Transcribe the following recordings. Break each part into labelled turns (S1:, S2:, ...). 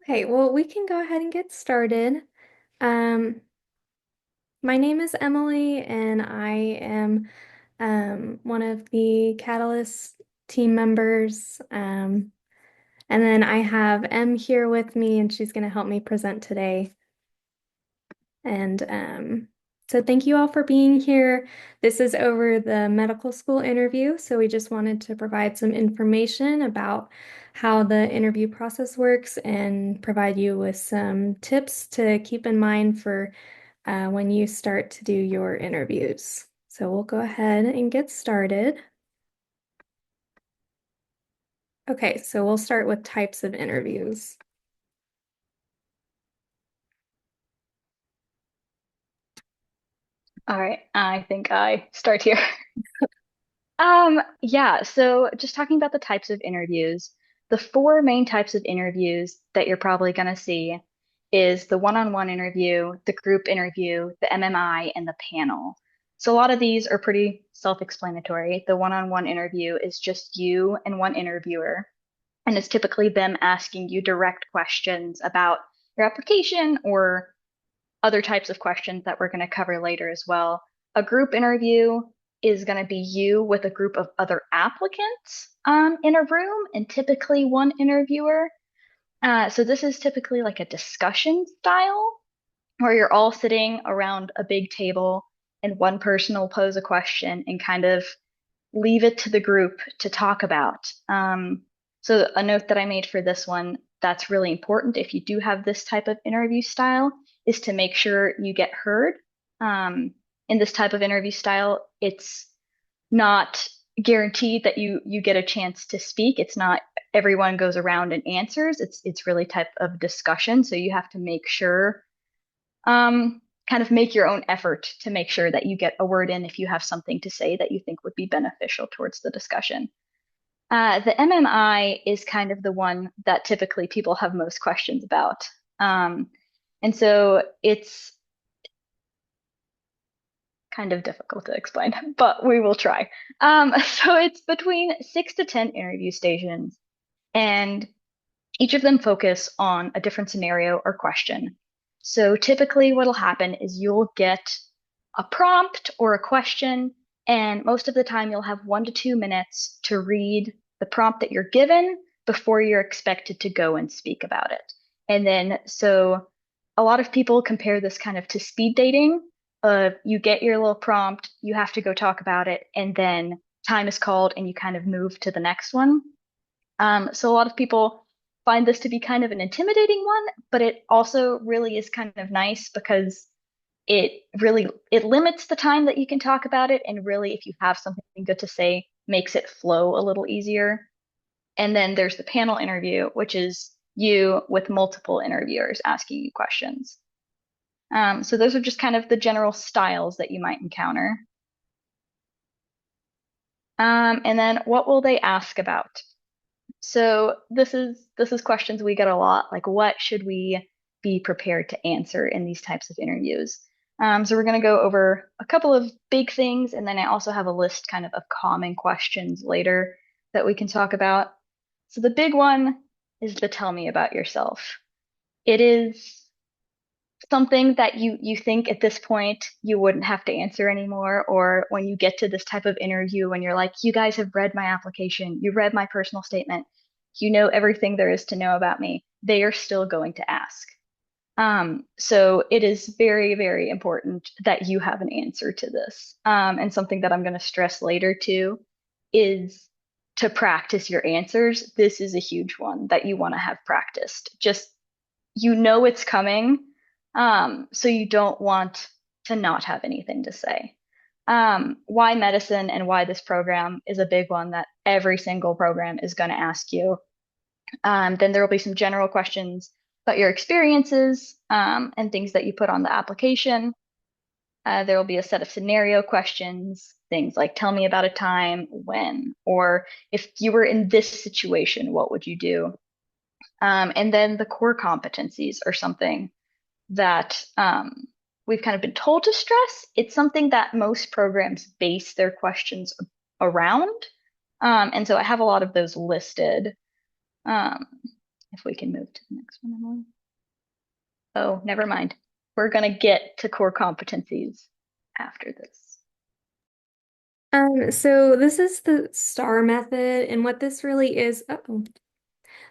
S1: Okay, well, we can go ahead and get started. Um, my name is Emily, and I am one of the Catalyst team members. And then I have Em here with me, and she's going to help me present today. And so thank you all for being here. This is over the medical school interview, so we just wanted to provide some information about how the interview process works and provide you with some tips to keep in mind for when you start to do your interviews. So we'll go ahead and get started. Okay, so we'll start with types of interviews.
S2: All right, I think I start here. Yeah, so just talking about the types of interviews, the four main types of interviews that you're probably going to see is the one-on-one interview, the group interview, the MMI, and the panel. So a lot of these are pretty self-explanatory. The one-on-one interview is just you and one interviewer, and it's typically them asking you direct questions about your application or other types of questions that we're going to cover later as well. A group interview is going to be you with a group of other applicants in a room and typically one interviewer. So this is typically like a discussion style where you're all sitting around a big table and one person will pose a question and kind of leave it to the group to talk about. So a note that I made for this one that's really important if you do have this type of interview style is to make sure you get heard. In this type of interview style, it's not guaranteed that you get a chance to speak. It's not everyone goes around and answers. It's really type of discussion. So you have to make sure kind of make your own effort to make sure that you get a word in if you have something to say that you think would be beneficial towards the discussion. The MMI is kind of the one that typically people have most questions about. And so it's kind of difficult to explain, but we will try. So it's between 6 to 10 interview stations, and each of them focus on a different scenario or question. So typically, what'll happen is you'll get a prompt or a question, and most of the time, you'll have 1 to 2 minutes to read the prompt that you're given before you're expected to go and speak about it. And then, so a lot of people compare this kind of to speed dating. You get your little prompt, you have to go talk about it, and then time is called and you kind of move to the next one. So a lot of people find this to be kind of an intimidating one, but it also really is kind of nice because it limits the time that you can talk about it, and really, if you have something good to say, makes it flow a little easier. And then there's the panel interview, which is you with multiple interviewers asking you questions. So those are just kind of the general styles that you might encounter. And then what will they ask about? So this is questions we get a lot, like what should we be prepared to answer in these types of interviews? So we're going to go over a couple of big things, and then I also have a list kind of common questions later that we can talk about. So the big one is the tell me about yourself. It is something that you think at this point you wouldn't have to answer anymore, or when you get to this type of interview when you're like, you guys have read my application, you read my personal statement, you know everything there is to know about me, they are still going to ask. So it is very, very important that you have an answer to this. And something that I'm going to stress later too is to practice your answers. This is a huge one that you want to have practiced. Just you know it's coming, so you don't want to not have anything to say. Why medicine and why this program is a big one that every single program is going to ask you. Then there will be some general questions about your experiences and things that you put on the application. There will be a set of scenario questions, things like tell me about a time when, or if you were in this situation, what would you do? And then the core competencies are something that we've kind of been told to stress. It's something that most programs base their questions around. And so I have a lot of those listed. Um, If we can move to the next one, Emily. Oh, never mind. We're going to get to core competencies after this.
S1: So this is the STAR method, and what this really is,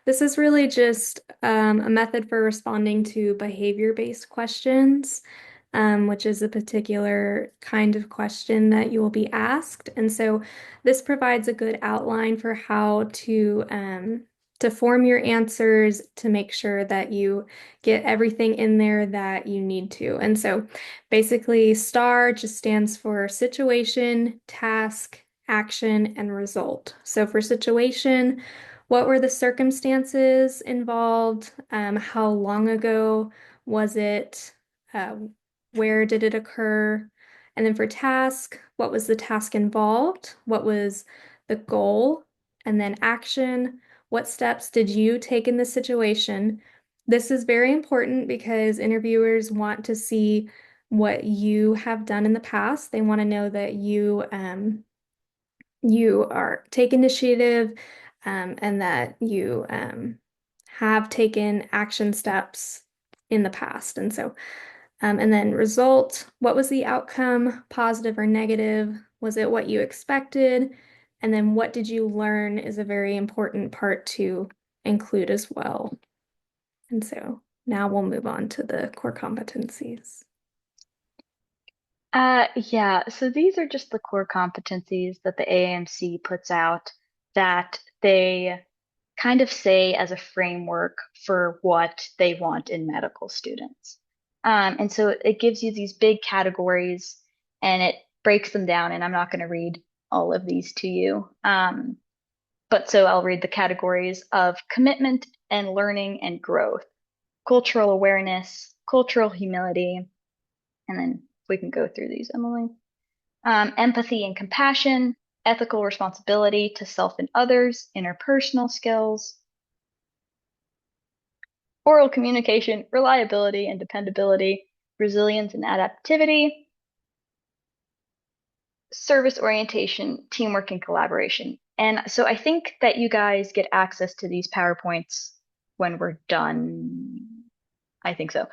S1: this is really just a method for responding to behavior-based questions, which is a particular kind of question that you will be asked. And so this provides a good outline for how to form your answers to make sure that you get everything in there that you need to. And so basically, STAR just stands for situation, task, action, and result. So for situation, what were the circumstances involved? How long ago was it? Uh, where did it occur? And then for task, what was the task involved? What was the goal? And then action, what steps did you take in this situation? This is very important because interviewers want to see what you have done in the past. They want to know that you are take initiative and that you have taken action steps in the past. And so, and then result, what was the outcome, positive or negative? Was it what you expected? And then what did you learn is a very important part to include as well. And so now we'll move on to the core competencies.
S2: Yeah, so these are just the core competencies that the AAMC puts out that they kind of say as a framework for what they want in medical students. And so it gives you these big categories and it breaks them down, and I'm not going to read all of these to you. But so I'll read the categories of commitment and learning and growth, cultural awareness, cultural humility, and then we can go through these, Emily. Empathy and compassion, ethical responsibility to self and others, interpersonal skills, oral communication, reliability and dependability, resilience and adaptivity, service orientation, teamwork and collaboration. And so I think that you guys get access to these PowerPoints when we're done. I think so.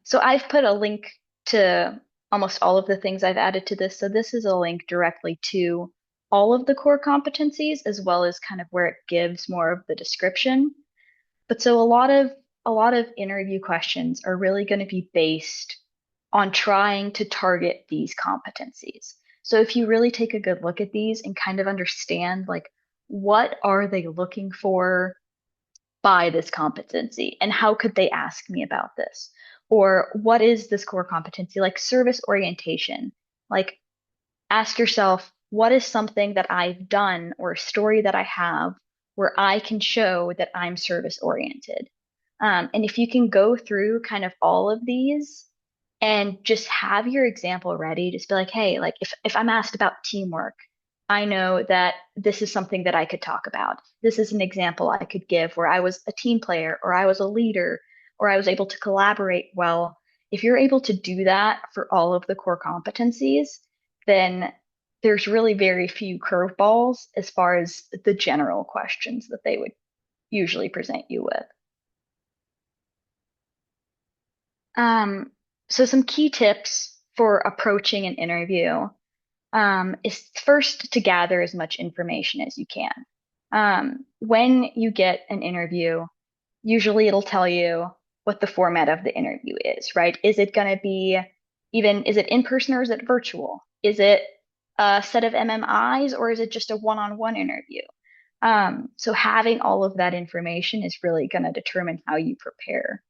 S2: So I've put a link to almost all of the things I've added to this. So this is a link directly to all of the core competencies as well as kind of where it gives more of the description. But so a lot of interview questions are really going to be based on trying to target these competencies. So if you really take a good look at these and kind of understand like what are they looking for by this competency and how could they ask me about this? Or what is this core competency? Like service orientation. Like ask yourself, what is something that I've done or a story that I have where I can show that I'm service oriented? And if you can go through kind of all of these and just have your example ready, just be like, hey, like if I'm asked about teamwork, I know that this is something that I could talk about. This is an example I could give where I was a team player or I was a leader or I was able to collaborate well. If you're able to do that for all of the core competencies, then there's really very few curveballs as far as the general questions that they would usually present you with. Um, so some key tips for approaching an interview is first to gather as much information as you can. When you get an interview, usually it'll tell you what the format of the interview is, right? Is it going to be is it in person or is it virtual? Is it a set of MMIs or is it just a one-on-one interview? So having all of that information is really going to determine how you prepare.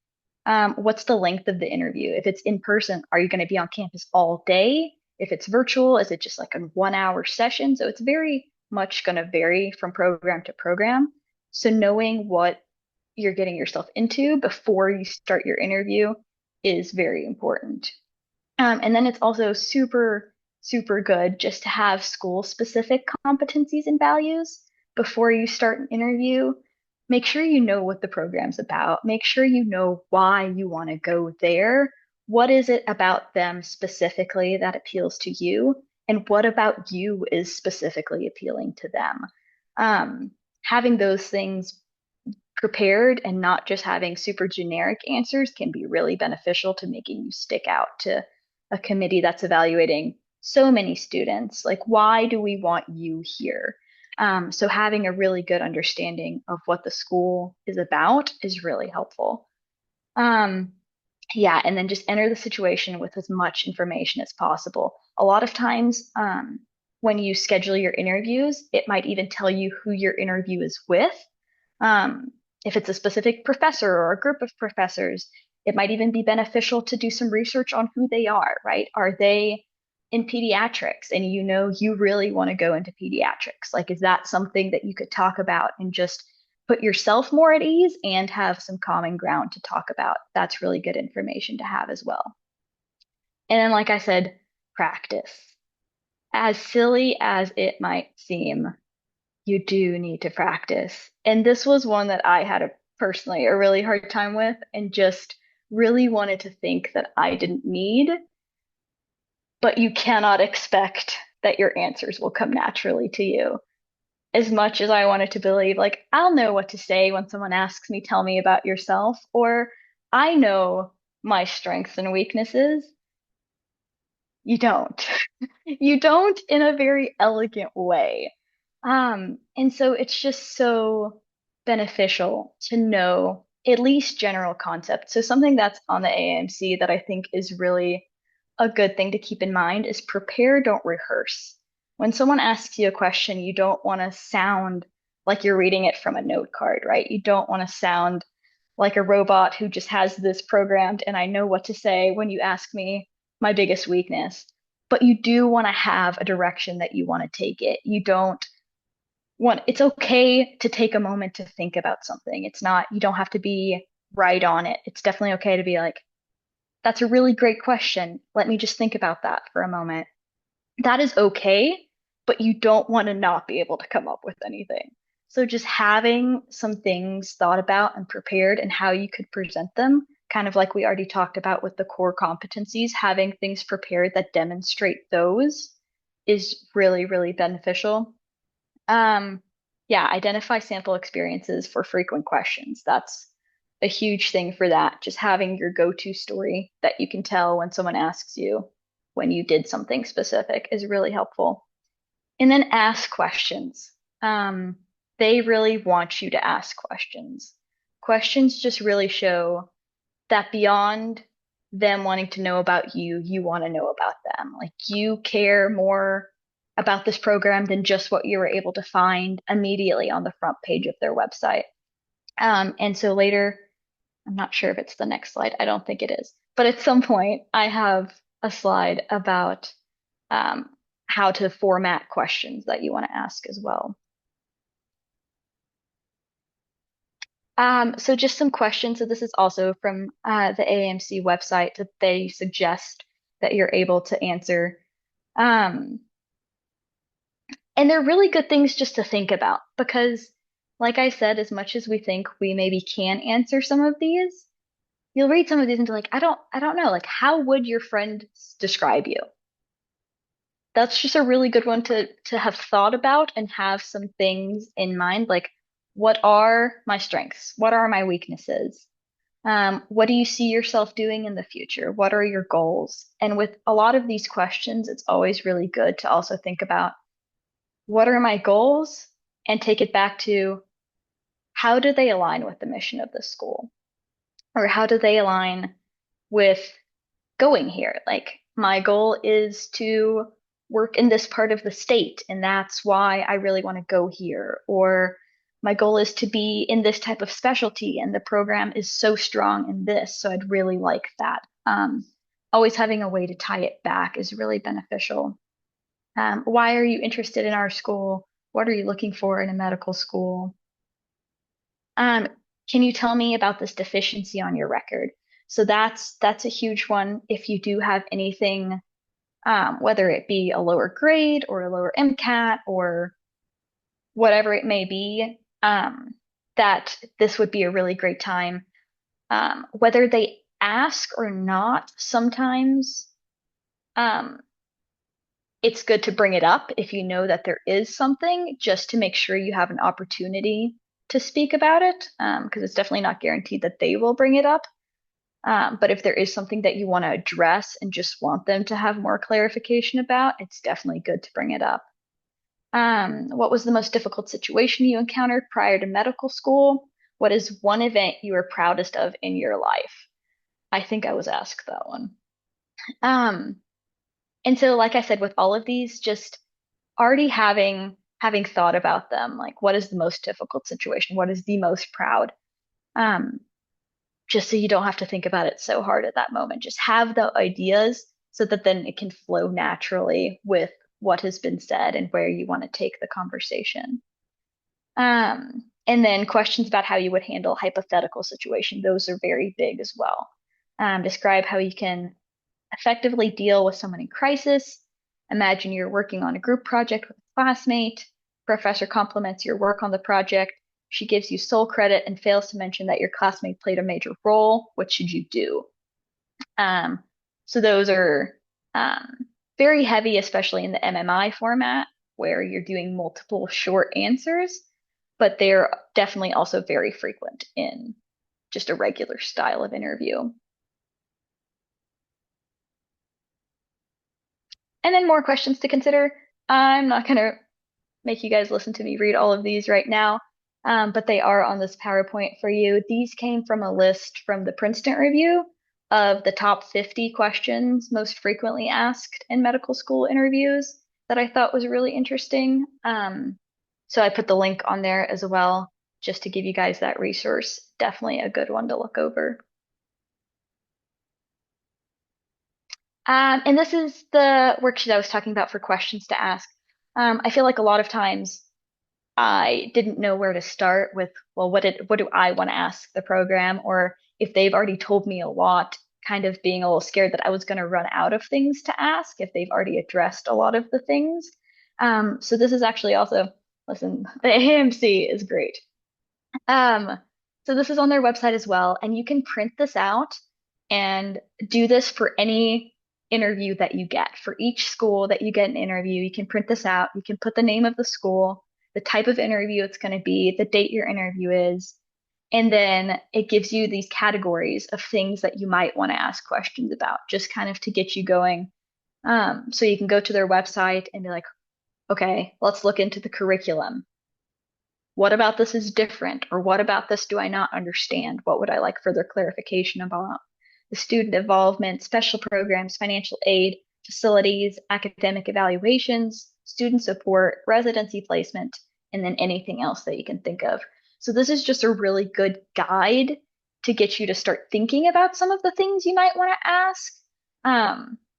S2: What's the length of the interview? If it's in person, are you going to be on campus all day? If it's virtual, is it just like a 1 hour session? So it's very much going to vary from program to program. So knowing what you're getting yourself into before you start your interview is very important. And then it's also super, super good just to have school specific competencies and values before you start an interview. Make sure you know what the program's about. Make sure you know why you want to go there. What is it about them specifically that appeals to you? And what about you is specifically appealing to them? Having those things prepared and not just having super generic answers can be really beneficial to making you stick out to a committee that's evaluating so many students. Like, why do we want you here? So having a really good understanding of what the school is about is really helpful. Um, yeah, and then just enter the situation with as much information as possible. A lot of times, when you schedule your interviews, it might even tell you who your interview is with. Um, if it's a specific professor or a group of professors, it might even be beneficial to do some research on who they are, right? Are they in pediatrics and you know you really want to go into pediatrics? Like, is that something that you could talk about and just put yourself more at ease and have some common ground to talk about? That's really good information to have as well. And then, like I said, practice. As silly as it might seem, you do need to practice. And this was one that I had personally a really hard time with and just really wanted to think that I didn't need, but you cannot expect that your answers will come naturally to you. As much as I wanted to believe, like, I'll know what to say when someone asks me, tell me about yourself, or I know my strengths and weaknesses, you don't. You don't in a very elegant way. And so it's just so beneficial to know at least general concepts. So something that's on the AAMC that I think is really a good thing to keep in mind is prepare, don't rehearse. When someone asks you a question, you don't want to sound like you're reading it from a note card, right? You don't want to sound like a robot who just has this programmed and I know what to say when you ask me my biggest weakness. But you do want to have a direction that you want to take it. You don't it's okay to take a moment to think about something. It's not, you don't have to be right on it. It's definitely okay to be like, that's a really great question. Let me just think about that for a moment. That is okay, but you don't want to not be able to come up with anything. So just having some things thought about and prepared and how you could present them, kind of like we already talked about with the core competencies, having things prepared that demonstrate those is really, really beneficial. Um, yeah, identify sample experiences for frequent questions. That's a huge thing for that. Just having your go-to story that you can tell when someone asks you when you did something specific is really helpful. And then ask questions. Um, they really want you to ask questions. Questions just really show that beyond them wanting to know about you, you want to know about them. Like you care more about this program than just what you were able to find immediately on the front page of their website. And so later, I'm not sure if it's the next slide. I don't think it is. But at some point, I have a slide about um, how to format questions that you want to ask as well. So just some questions. So this is also from the AMC website that they suggest that you're able to answer. Um, and they're really good things just to think about because, like I said, as much as we think we maybe can answer some of these, you'll read some of these and be like, I don't know. Like, how would your friend describe you? That's just a really good one to have thought about and have some things in mind. Like, what are my strengths? What are my weaknesses? What do you see yourself doing in the future? What are your goals? And with a lot of these questions, it's always really good to also think about what are my goals and take it back to how do they align with the mission of the school? Or how do they align with going here? Like, my goal is to work in this part of the state, and that's why I really want to go here. Or my goal is to be in this type of specialty, and the program is so strong in this, so I'd really like that. Always having a way to tie it back is really beneficial. Why are you interested in our school? What are you looking for in a medical school? Um, can you tell me about this deficiency on your record? So that's a huge one. If you do have anything, whether it be a lower grade or a lower MCAT or whatever it may be, that this would be a really great time. Whether they ask or not, sometimes um, it's good to bring it up if you know that there is something, just to make sure you have an opportunity to speak about it, because it's definitely not guaranteed that they will bring it up. But if there is something that you want to address and just want them to have more clarification about, it's definitely good to bring it up. What was the most difficult situation you encountered prior to medical school? What is one event you are proudest of in your life? I think I was asked that one. Um, and so, like I said, with all of these, just already having thought about them, like what is the most difficult situation? What is the most proud? Um, just so you don't have to think about it so hard at that moment. Just have the ideas so that then it can flow naturally with what has been said and where you want to take the conversation. And then questions about how you would handle hypothetical situation. Those are very big as well. Describe how you can effectively deal with someone in crisis. Imagine you're working on a group project with a classmate. Professor compliments your work on the project. She gives you sole credit and fails to mention that your classmate played a major role. What should you do? Um, so those are very heavy, especially in the MMI format, where you're doing multiple short answers, but they're definitely also very frequent in just a regular style of interview. And then more questions to consider. I'm not going to make you guys listen to me read all of these right now, but they are on this PowerPoint for you. These came from a list from the Princeton Review of the top 50 questions most frequently asked in medical school interviews that I thought was really interesting. So I put the link on there as well, just to give you guys that resource. Definitely a good one to look over. And this is the worksheet I was talking about for questions to ask. I feel like a lot of times I didn't know where to start with, well, what do I want to ask the program? Or if they've already told me a lot, kind of being a little scared that I was going to run out of things to ask if they've already addressed a lot of the things. So this is actually also, listen, the AMC is great. Um, so this is on their website as well, and you can print this out and do this for any interview that you get. For each school that you get an interview, you can print this out. You can put the name of the school, the type of interview it's going to be, the date your interview is, and then it gives you these categories of things that you might want to ask questions about, just kind of to get you going. So you can go to their website and be like, okay, let's look into the curriculum. What about this is different? Or what about this do I not understand? What would I like further clarification about? The student involvement, special programs, financial aid, facilities, academic evaluations, student support, residency placement, and then anything else that you can think of. So this is just a really good guide to get you to start thinking about some of the things you might want to ask.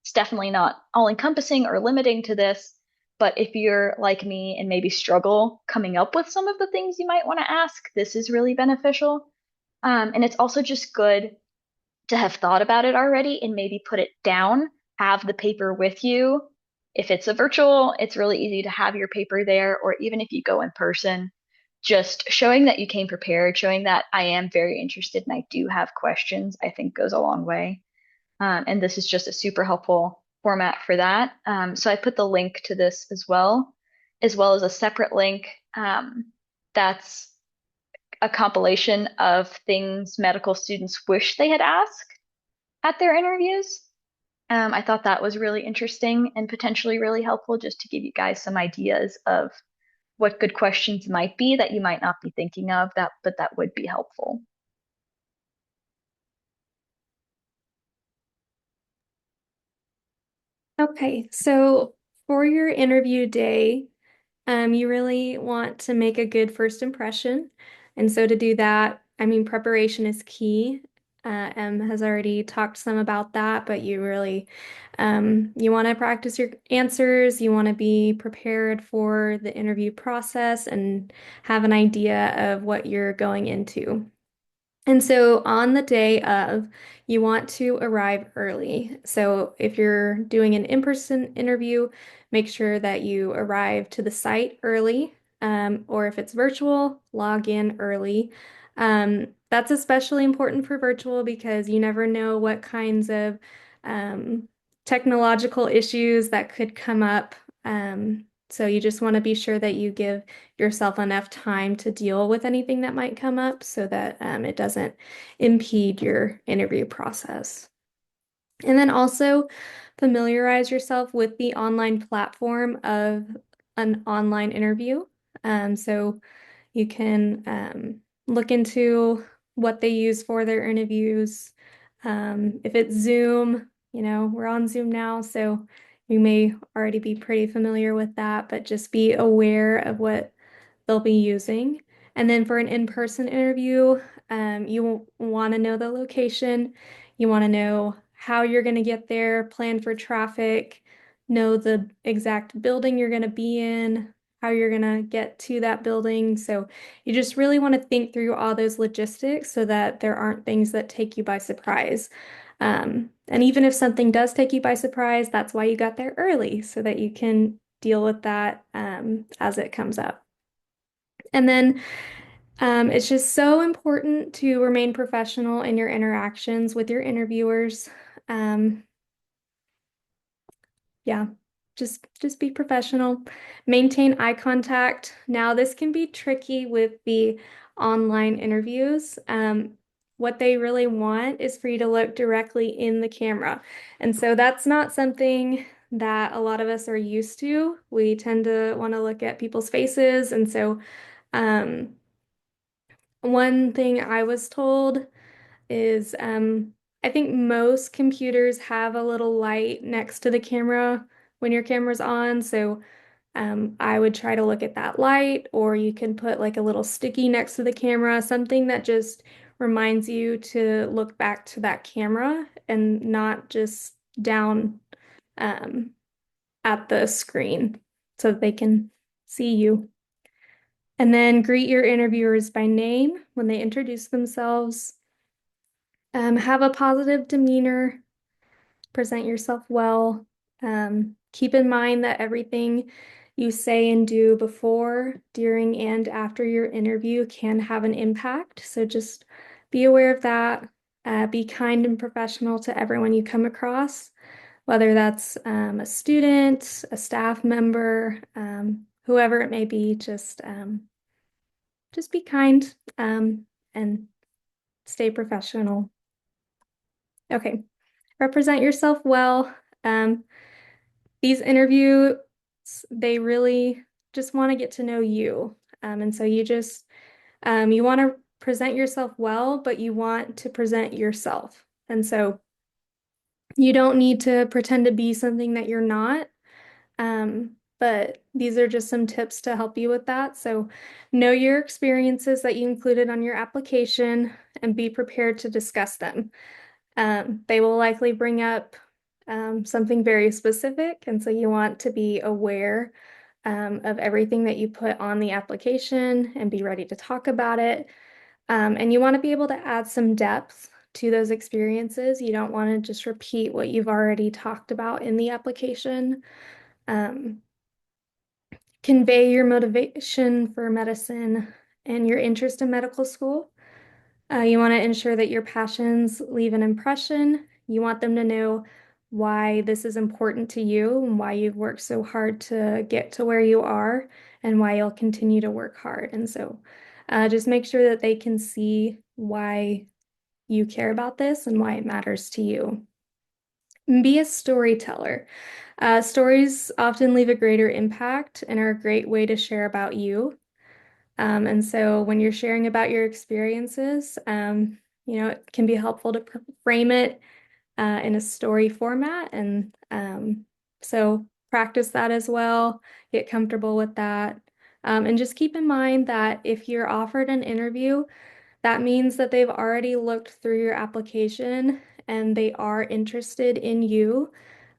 S2: It's definitely not all encompassing or limiting to this, but if you're like me and maybe struggle coming up with some of the things you might want to ask, this is really beneficial. And it's also just good to have thought about it already and maybe put it down, have the paper with you. If it's a virtual, it's really easy to have your paper there, or even if you go in person, just showing that you came prepared, showing that I am very interested and I do have questions, I think goes a long way. And this is just a super helpful format for that. So I put the link to this as well as a separate link that's a compilation of things medical students wish they had asked at their interviews. I thought that was really interesting and potentially really helpful just to give you guys some ideas of what good questions might be that you might not be thinking of that, but that would be helpful.
S1: Okay, so for your interview day, you really want to make a good first impression. And so to do that, I mean, preparation is key. Em has already talked some about that, but you want to practice your answers. You want to be prepared for the interview process and have an idea of what you're going into. And so on the day of, you want to arrive early. So if you're doing an in-person interview, make sure that you arrive to the site early, or if it's virtual, log in early. That's especially important for virtual because you never know what kinds of um, technological issues that could come up. So you just want to be sure that you give yourself enough time to deal with anything that might come up so that it doesn't impede your interview process. And then also familiarize yourself with the online platform of an online interview. So you can look into what they use for their interviews. If it's Zoom, we're on Zoom now, so you may already be pretty familiar with that, but just be aware of what they'll be using. And then for an in-person interview, you want to know the location. You want to know how you're going to get there, plan for traffic, know the exact building you're going to be in, how you're going to get to that building. So you just really want to think through all those logistics so that there aren't things that take you by surprise. And even if something does take you by surprise, that's why you got there early so that you can deal with that as it comes up. And then it's just so important to remain professional in your interactions with your interviewers. Um, yeah, just be professional. Maintain eye contact. Now, this can be tricky with the online interviews. What they really want is for you to look directly in the camera. And so that's not something that a lot of us are used to. We tend to want to look at people's faces. And so um, one thing I was told is I think most computers have a little light next to the camera when your camera's on. So I would try to look at that light, or you can put like a little sticky next to the camera, something that just reminds you to look back to that camera and not just down um, at the screen so that they can see you. And then greet your interviewers by name when they introduce themselves. Have a positive demeanor, present yourself well. Keep in mind that everything you say and do before, during, and after your interview can have an impact. So just be aware of that. Be kind and professional to everyone you come across, whether that's a student, a staff member, whoever it may be. Just be kind and stay professional. Okay. Represent yourself well. Um, these interviews, they really just want to get to know you. And so you want to present yourself well, but you want to present yourself. And so you don't need to pretend to be something that you're not. But these are just some tips to help you with that. So know your experiences that you included on your application and be prepared to discuss them. They will likely bring up something very specific, and so you want to be aware of everything that you put on the application and be ready to talk about it. And you want to be able to add some depth to those experiences. You don't want to just repeat what you've already talked about in the application. Um, Convey your motivation for medicine and your interest in medical school. You want to ensure that your passions leave an impression. You want them to know why this is important to you and why you've worked so hard to get to where you are and why you'll continue to work hard. And so just make sure that they can see why you care about this and why it matters to you. Be a storyteller. Stories often leave a greater impact and are a great way to share about you. And so when you're sharing about your experiences, it can be helpful to frame it in a story format. And so practice that as well, get comfortable with that. And just keep in mind that if you're offered an interview, that means that they've already looked through your application and they are interested in you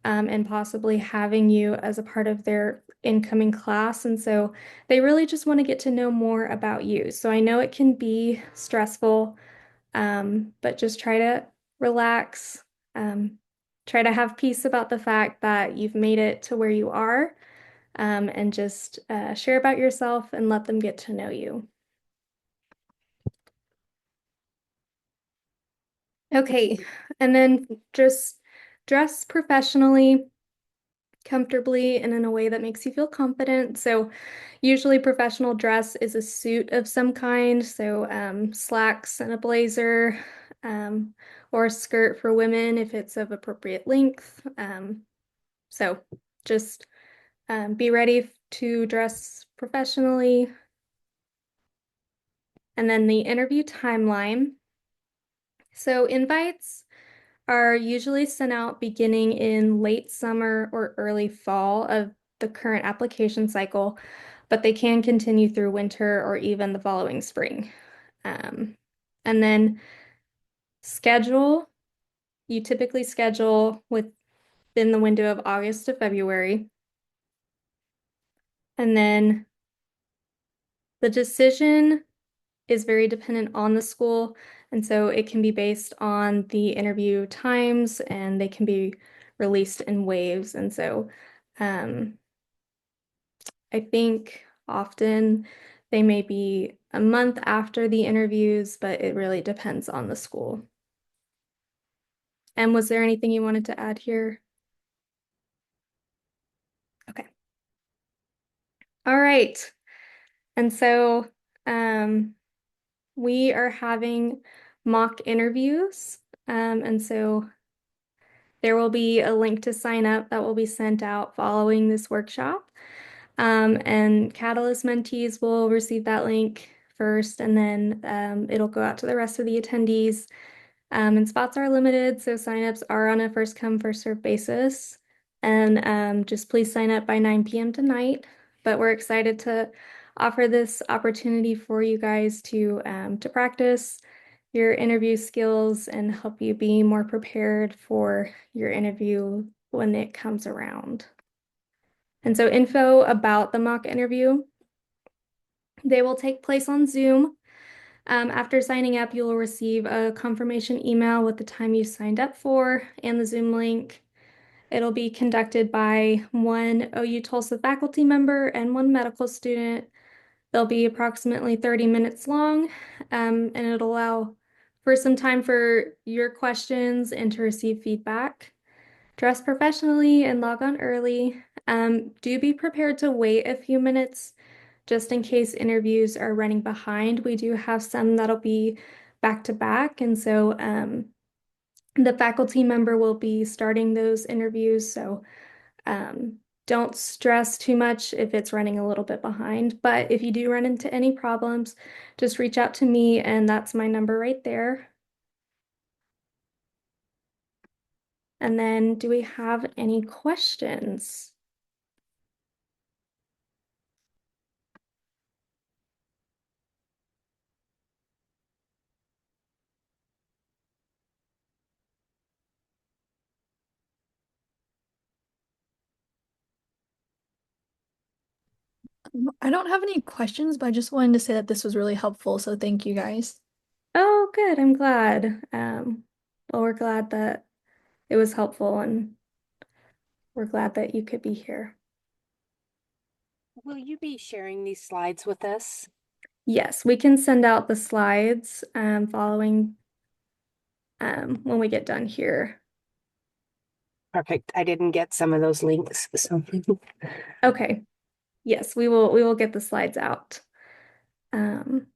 S1: and possibly having you as a part of their incoming class. And so they really just want to get to know more about you. So I know it can be stressful, but just try to relax, um, try to have peace about the fact that you've made it to where you are, and just share about yourself and let them get to know you. Okay, and then just dress professionally. comfortably and in a way that makes you feel confident. So, usually, professional dress is a suit of some kind, so slacks and a blazer, um, or a skirt for women if it's of appropriate length. So, just be ready to dress professionally. And then the interview timeline. So, invites are usually sent out beginning in late summer or early fall of the current application cycle, but they can continue through winter or even the following spring. Um, and then schedule, you typically schedule within the window of August to February. And then the decision is very dependent on the school. And so it can be based on the interview times and they can be released in waves. And so um, I think often they may be a month after the interviews, but it really depends on the school. And was there anything you wanted to add here? Okay. All right. And so um, we are having mock interviews. And so there will be a link to sign up that will be sent out following this workshop. And Catalyst mentees will receive that link first, and then it'll go out to the rest of the attendees. And spots are limited, so signups are on a first come, first served basis. And just please sign up by 9 p.m. tonight. But we're excited to offer this opportunity for you guys to practice your interview skills and help you be more prepared for your interview when it comes around. And so info about the mock interview, they will take place on Zoom. After signing up, you will receive a confirmation email with the time you signed up for and the Zoom link. It'll be conducted by one OU Tulsa faculty member and one medical student. They'll be approximately 30 minutes long, and it'll allow for some time for your questions and to receive feedback. Dress professionally and log on early. Do be prepared to wait a few minutes just in case interviews are running behind. We do have some that'll be back to back, and so the faculty member will be starting those interviews. So um, don't stress too much if it's running a little bit behind. But if you do run into any problems, just reach out to me, and that's my number right there. And then, do we have any questions?
S3: I don't have any questions, but I just wanted to say that this was really helpful. So thank you guys.
S1: Oh, good. I'm glad. Well, we're glad that it was helpful, and we're glad that you could be here.
S4: Will you be sharing these slides with us?
S1: Yes, we can send out the slides following when we get done here.
S4: Perfect. I didn't get some of those links. So
S1: Okay. Yes, we will get the slides out. Um,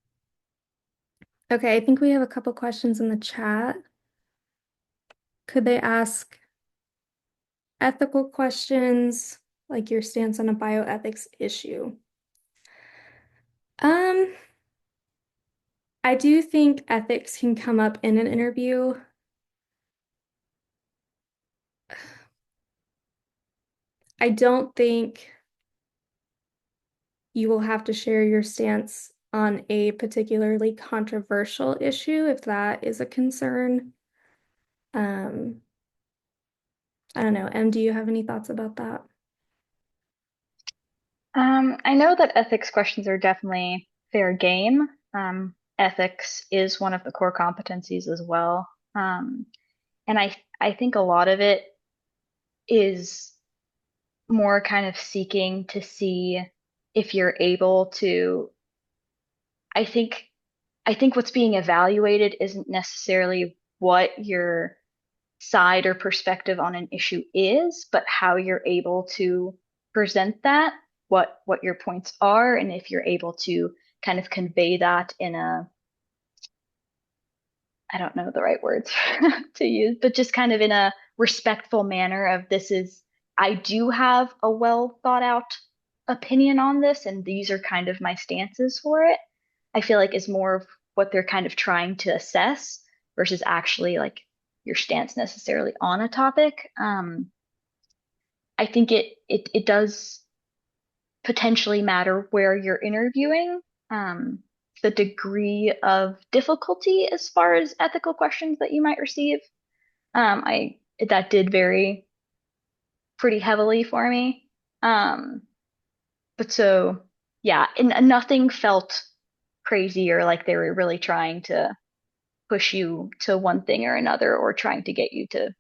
S1: okay, I think we have a couple questions in the chat. Could they ask ethical questions like your stance on a bioethics issue? Um, I do think ethics can come up in an interview. I don't think you will have to share your stance on a particularly controversial issue if that is a concern. Um, I don't know. Em, do you have any thoughts about that?
S2: I know that ethics questions are definitely fair game. Ethics is one of the core competencies as well. And I think a lot of it is more kind of seeking to see if you're able to, I think I think what's being evaluated isn't necessarily what you're side or perspective on an issue is, but how you're able to present that, what your points are, and if you're able to kind of convey that in a, I don't know the right words to use, but just kind of in a respectful manner of this is, I do have a well thought out opinion on this, and these are kind of my stances for it. I feel like is more of what they're kind of trying to assess versus actually like your stance necessarily on a topic. I think it does potentially matter where you're interviewing, the degree of difficulty as far as ethical questions that you might receive. I that did vary pretty heavily for me. Um, but so yeah, and nothing felt crazy or like they were really trying to push you to one thing or another or trying to get you to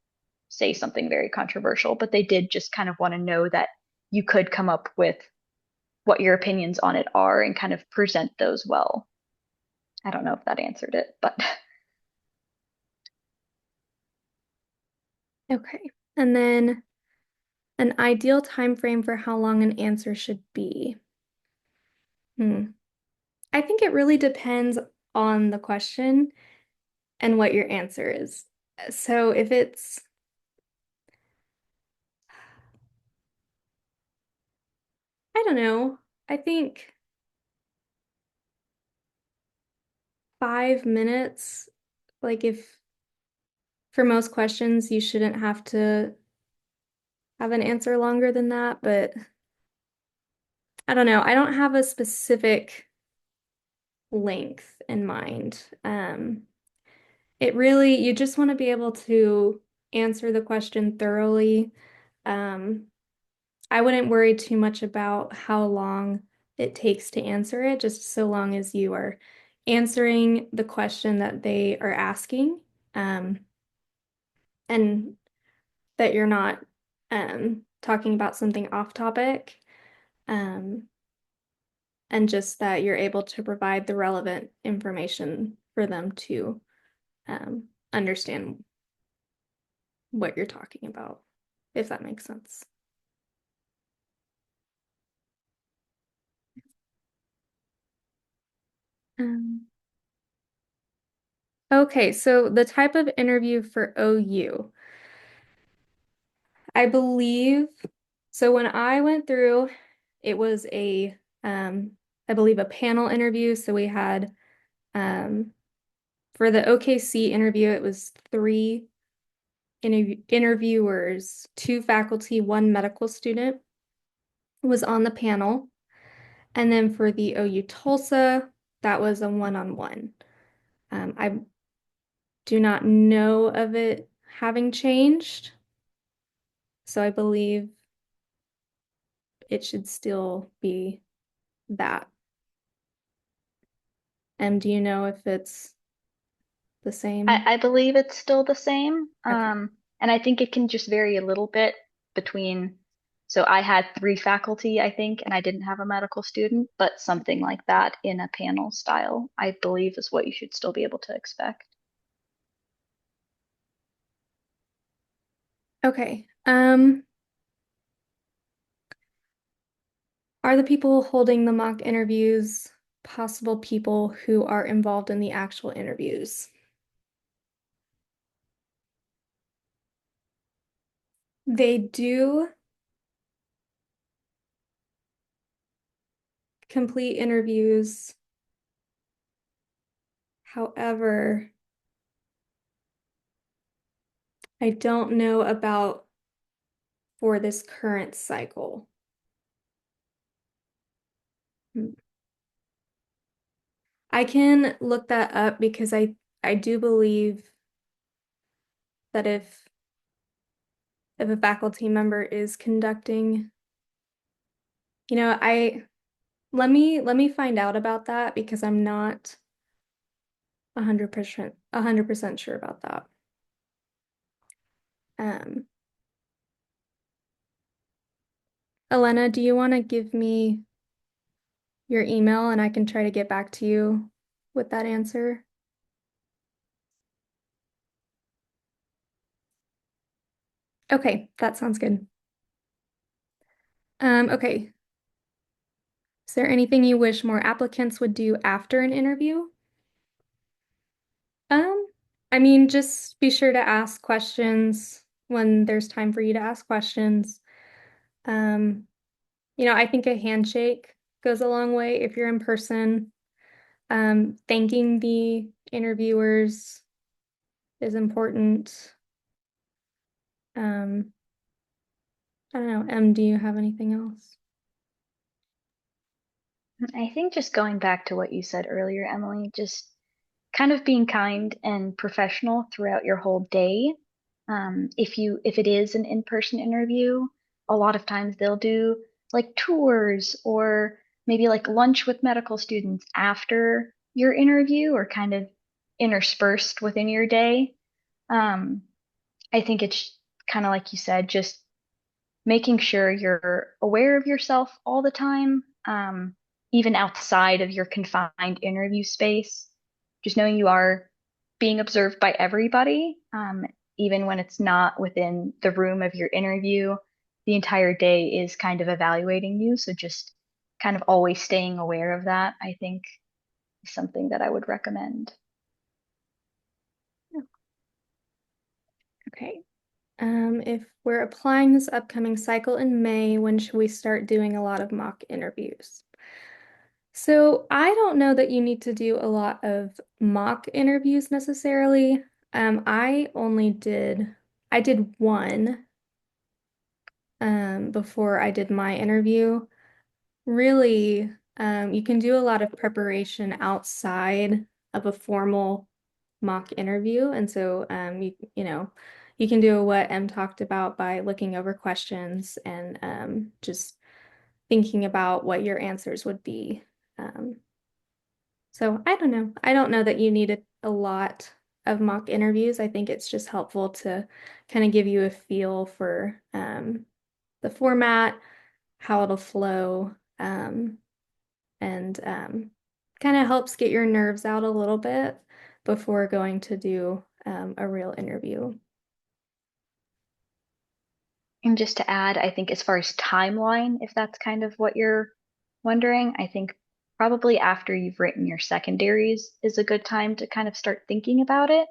S2: say something very controversial, but they did just kind of want to know that you could come up with what your opinions on it are and kind of present those well. I don't know if that answered it, but
S1: Okay. And then an ideal time frame for how long an answer should be. I think it really depends on the question and what your answer is. So if it's, I don't know, I think 5 minutes, like if for most questions you shouldn't have to have an answer longer than that, but I don't know. I don't have a specific length in mind. It really, you just want to be able to answer the question thoroughly. Um, I wouldn't worry too much about how long it takes to answer it, just so long as you are answering the question that they are asking, and that you're not talking about something off topic, um, and just that you're able to provide the relevant information for them to understand what you're talking about, if that makes sense. Um, okay, so the type of interview for OU, I believe, so when I went through, it was I believe a panel interview. So we had, for the OKC interview, it was three interviewers, two faculty, one medical student was on the panel. And then for the OU Tulsa, that was a one-on-one. I do not know of it having changed, so I believe it should still be that. Do you know if it's the same?
S2: I believe it's still the same.
S1: Okay.
S2: And I think it can just vary a little bit between. So I had three faculty, I think, and I didn't have a medical student, but something like that in a panel style, I believe is what you should still be able to expect.
S1: Okay. Are the people holding the mock interviews possible people who are involved in the actual interviews? They do complete interviews. However, I don't know about for this current cycle. Hmm. I can look that up because I do believe that if a faculty member is conducting, I let me find out about that because I'm not 100% sure about that. Um, Elena, do you want to give me your email and I can try to get back to you with that answer? Okay, that sounds good. Okay. Is there anything you wish more applicants would do after an interview? Um, I mean, just be sure to ask questions when there's time for you to ask questions. Um, I think a handshake goes a long way if you're in person. Thanking the interviewers is important. Um, I don't know. Do you have anything else?
S2: I think just going back to what you said earlier, Emily, just kind of being kind and professional throughout your whole day. If it is an in-person interview, a lot of times they'll do like tours or maybe like lunch with medical students after your interview or kind of interspersed within your day. Um, I think it's kind of like you said, just making sure you're aware of yourself all the time, even outside of your confined interview space. Just knowing you are being observed by everybody, even when it's not within the room of your interview. The entire day is kind of evaluating you. So just kind of always staying aware of that, I think, is something that I would recommend.
S1: Okay. If we're applying this upcoming cycle in May, when should we start doing a lot of mock interviews? So I don't know that you need to do a lot of mock interviews necessarily. I did one before I did my interview. Really, you can do a lot of preparation outside of a formal mock interview. And so, you can do what Em talked about by looking over questions and just thinking about what your answers would be. Um, so I don't know. I don't know that you need a lot of mock interviews. I think it's just helpful to kind of give you a feel for the format, how it'll flow, and kind of helps get your nerves out a little bit before going to do a real interview.
S2: And just to add, I think as far as timeline, if that's kind of what you're wondering, I think probably after you've written your secondaries is a good time to kind of start thinking about it.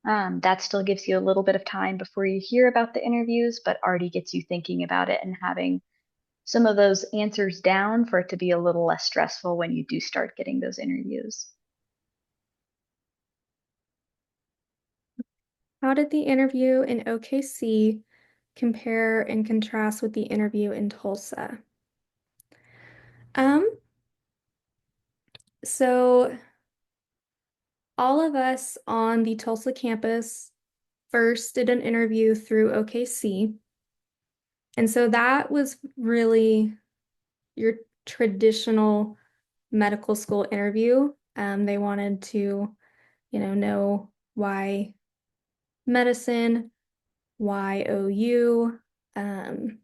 S2: That still gives you a little bit of time before you hear about the interviews, but already gets you thinking about it and having some of those answers down for it to be a little less stressful when you do start getting those interviews.
S1: How did the interview in OKC compare and contrast with the interview in Tulsa? Um, so all of us on the Tulsa campus first did an interview through OKC. And so that was really your traditional medical school interview. They wanted to, know why medicine, why OU, and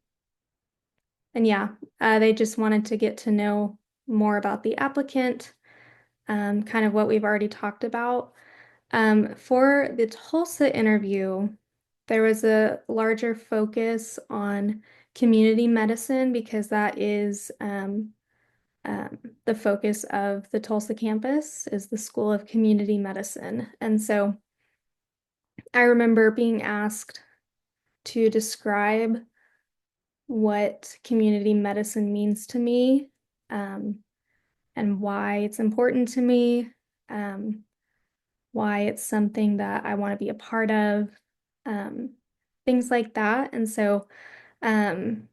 S1: yeah, they just wanted to get to know more about the applicant, kind of what we've already talked about. For the Tulsa interview, there was a larger focus on community medicine because that is the focus of the Tulsa campus is the School of Community Medicine. And so I remember being asked to describe what community medicine means to me, um, and why it's important to me, um, why it's something that I want to be a part of, um, things like that. And so, um,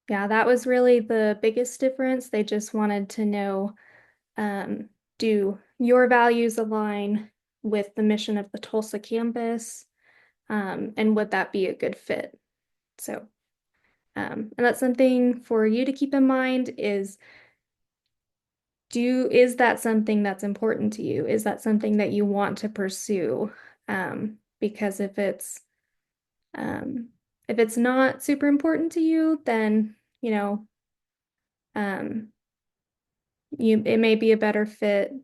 S1: yeah, that was really the biggest difference. They just wanted to know, do your values align with the mission of the Tulsa campus? And would that be a good fit? So, and that's something for you to keep in mind is that something that's important to you? Is that something that you want to pursue? Because if it's not super important to you, then, um, it may be a better fit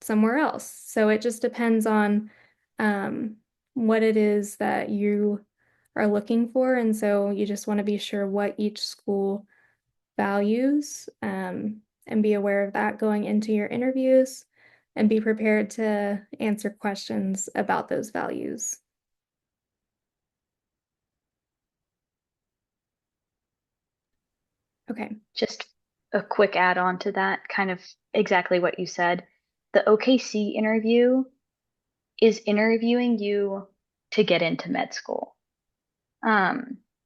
S1: somewhere else. So it just depends on, what it is that you are looking for. And so you just want to be sure what each school values, and be aware of that going into your interviews and be prepared to answer questions about those values. Okay.
S2: Just a quick add on to that, kind of exactly what you said. The OKC interview is interviewing you to get into med school.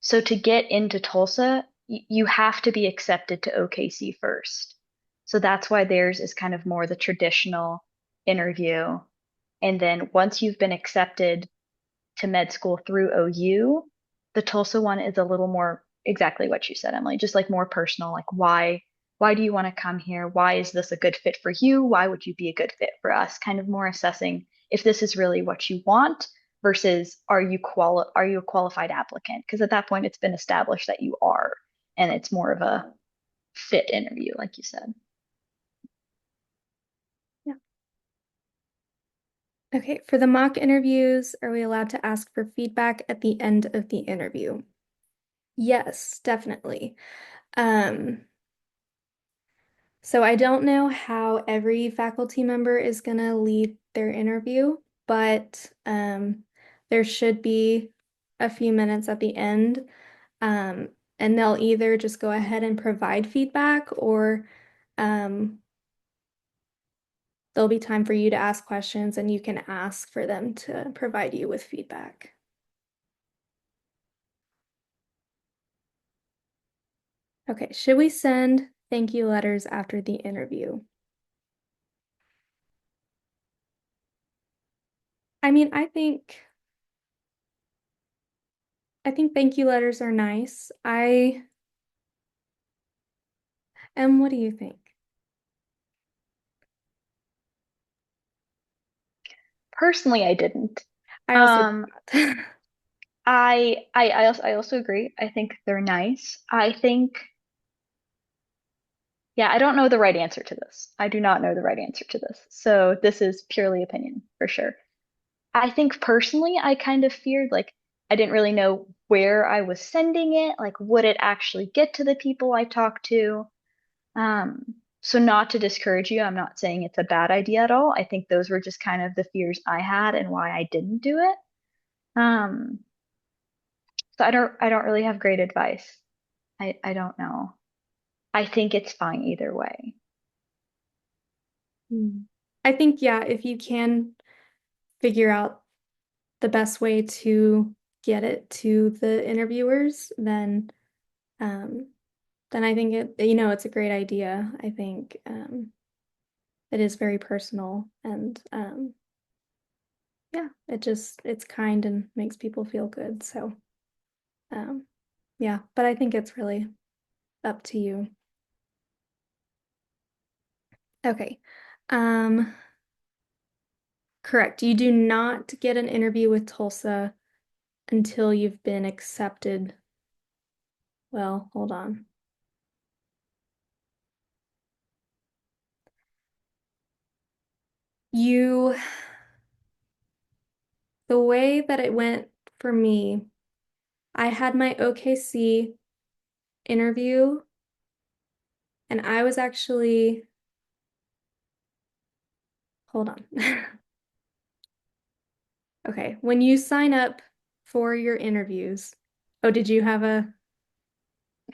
S2: So to get into Tulsa, you have to be accepted to OKC first. So that's why theirs is kind of more the traditional interview. And then once you've been accepted to med school through OU, the Tulsa one is a little more exactly what you said, Emily, just like more personal, like why do you want to come here? Why is this a good fit for you? Why would you be a good fit for us? Kind of more assessing if this is really what you want versus are you a qualified applicant? Because at that point it's been established that you are, and it's more of a fit interview, like you said.
S1: Yeah. Okay, for the mock interviews, are we allowed to ask for feedback at the end of the interview? Yes, definitely. So I don't know how every faculty member is going to lead their interview, but there should be a few minutes at the end, and they'll either just go ahead and provide feedback, or um, there'll be time for you to ask questions and you can ask for them to provide you with feedback. Okay, should we send thank you letters after the interview? I mean, I think thank you letters are nice. What do you think?
S2: Personally, I didn't.
S1: I also
S2: Um, I also agree. I think they're nice. I think, yeah, I don't know the right answer to this. I do not know the right answer to this. So this is purely opinion for sure. I think personally, I kind of feared like I didn't really know where I was sending it. Like, would it actually get to the people I talked to? So not to discourage you, I'm not saying it's a bad idea at all. I think those were just kind of the fears I had and why I didn't do it. Um, so I don't really have great advice. I don't know. I think it's fine either way.
S1: I think, yeah, if you can figure out the best way to get it to the interviewers, then I think it's a great idea. I think it is very personal, and yeah, it's kind and makes people feel good. So um, yeah, but I think it's really up to you. Okay. Um, Correct. You do not get an interview with Tulsa until you've been accepted. Well, hold on. You, the way that it went for me, I had my OKC interview, and I was actually, hold on. Okay, when you sign up for your interviews, oh, did you have a,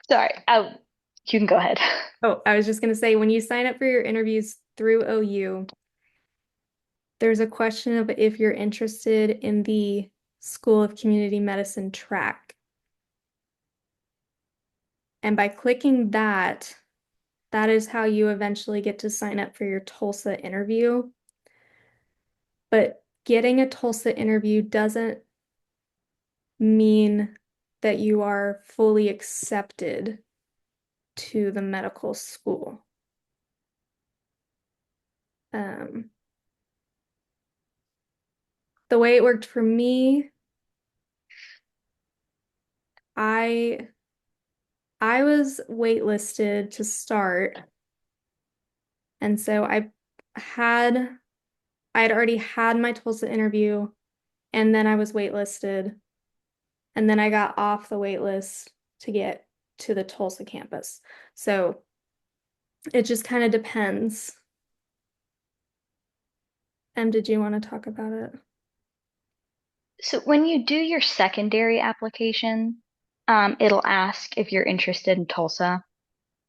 S2: Sorry. You can go ahead.
S1: oh, I was just gonna say, when you sign up for your interviews through OU, there's a question of if you're interested in the School of Community Medicine track. And by clicking that, that is how you eventually get to sign up for your Tulsa interview. But getting a Tulsa interview doesn't mean that you are fully accepted to the medical school. Um, the way it worked for me, I was waitlisted to start, and so had I had already had my Tulsa interview, and then I was waitlisted. and then I got off the wait list to get to the Tulsa campus. So it just kind of depends. Did you want to talk about it?
S2: So when you do your secondary application, it'll ask if you're interested in Tulsa.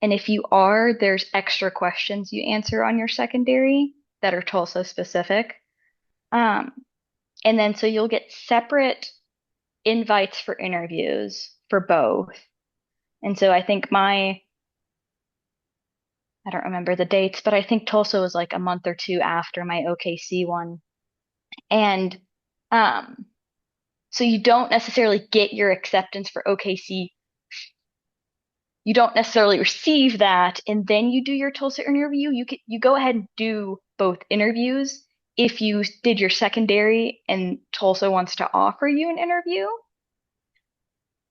S2: And if you are, there's extra questions you answer on your secondary that are Tulsa specific. Um, and then so you'll get separate invites for interviews for both. And so I think I don't remember the dates, but I think Tulsa was like a month or two after my OKC one. And um, so you don't necessarily get your acceptance for OKC. You don't necessarily receive that, and then you do your Tulsa interview. You go ahead and do both interviews if you did your secondary and Tulsa wants to offer you an interview.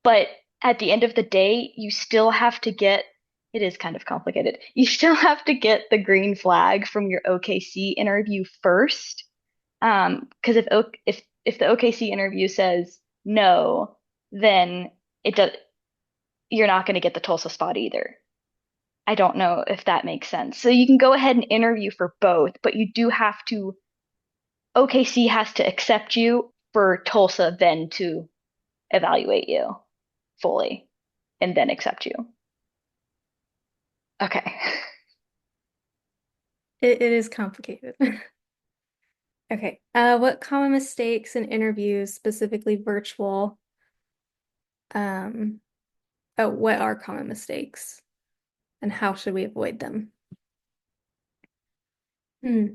S2: But at the end of the day, you still have to get, it is kind of complicated. You still have to get the green flag from your OKC interview first. Because if the OKC interview says no, then it does you're not going to get the Tulsa spot either. I don't know if that makes sense. So you can go ahead and interview for both, but you do have to, OKC has to accept you for Tulsa then to evaluate you fully and then accept you. Okay.
S1: It is complicated. Okay. What common mistakes in interviews, specifically virtual, what are common mistakes and how should we avoid them? Hmm.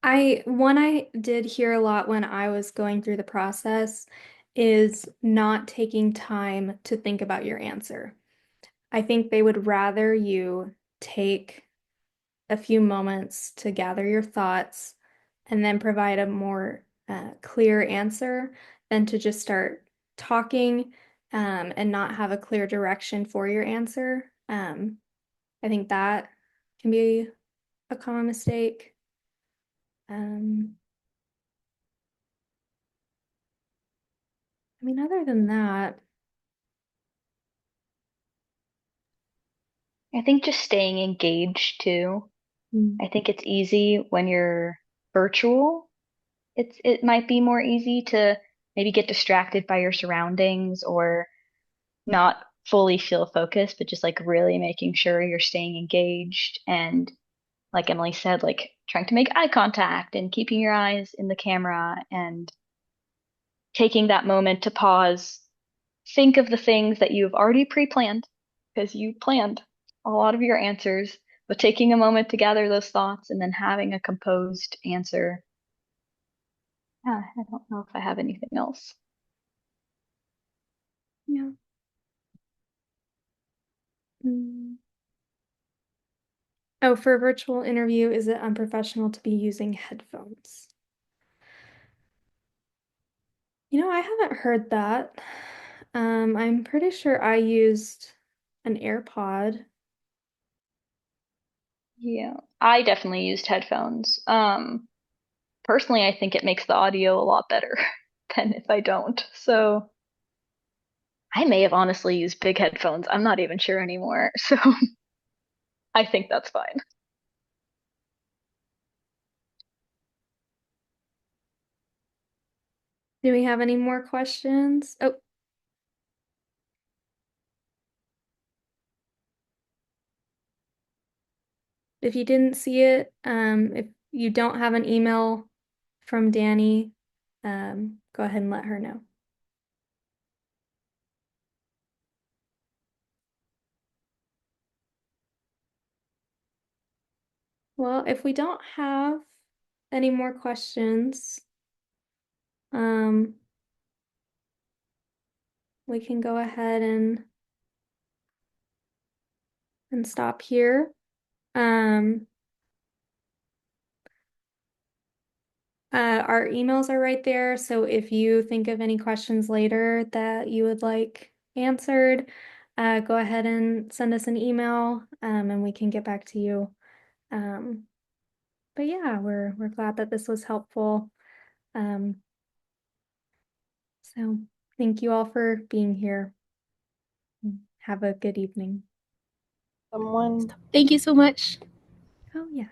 S1: One I did hear a lot when I was going through the process is not taking time to think about your answer. I think they would rather you take a few moments to gather your thoughts and then provide a more clear answer than to just start talking and not have a clear direction for your answer. I think that can be a common mistake. I mean, other than that,
S2: I think just staying engaged too.
S1: mm,
S2: I think it's easy when you're virtual. It might be more easy to maybe get distracted by your surroundings or not fully feel focused, but just like really making sure you're staying engaged and like Emily said, like trying to make eye contact and keeping your eyes in the camera and taking that moment to pause, think of the things that you've already pre-planned because you planned a lot of your answers, but taking a moment to gather those thoughts and then having a composed answer. Yeah, I don't know if I have anything else.
S1: yeah. Mm. Oh, for a virtual interview, is it unprofessional to be using headphones? I haven't heard that. I'm pretty sure I used an AirPod.
S2: Yeah, I definitely used headphones. Personally, I think it makes the audio a lot better than if I don't. So I may have honestly used big headphones. I'm not even sure anymore. So I think that's fine.
S1: Do we have any more questions? Oh, if you didn't see it, if you don't have an email from Danny, go ahead and let her know. Well, if we don't have any more questions, um, we can go ahead and stop here. Um, our emails are right there, so if you think of any questions later that you would like answered, go ahead and send us an email, and we can get back to you. But yeah, we're glad that this was helpful. Um, So thank you all for being here. Have a good evening.
S4: Someone
S3: Thank you so much.
S1: Oh, yeah.